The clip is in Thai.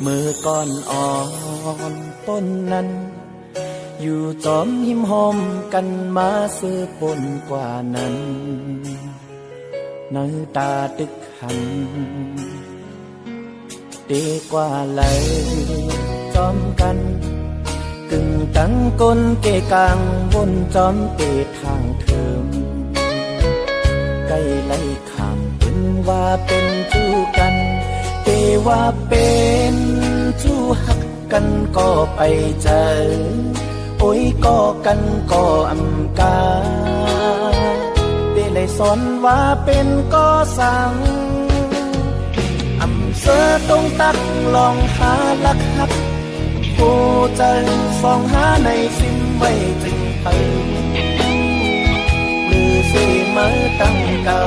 มือก่อนอ่อนต้นนั้นอยู่จอมหิมหอมกันมาซื้อปนกว่านั้นน้ำตาตึกหันดีกว่าเลยจอมกันกึ่งตั้งก้นเกกลางบนจอมเตะทางเทิมใกล้ไล่ขามเป็นว่าเป็นจู้กันเกว่าเป็นจู้หักกันก็ไปเจอโอ้ยก็กันก็อำกาเปเลยสอนว่าเป็นก็สั่งอำเสอตรงตักลองหาลักหักผู้ใจส่องหาในซิมไว้จึงไปหรือสิมาตั้งเก่า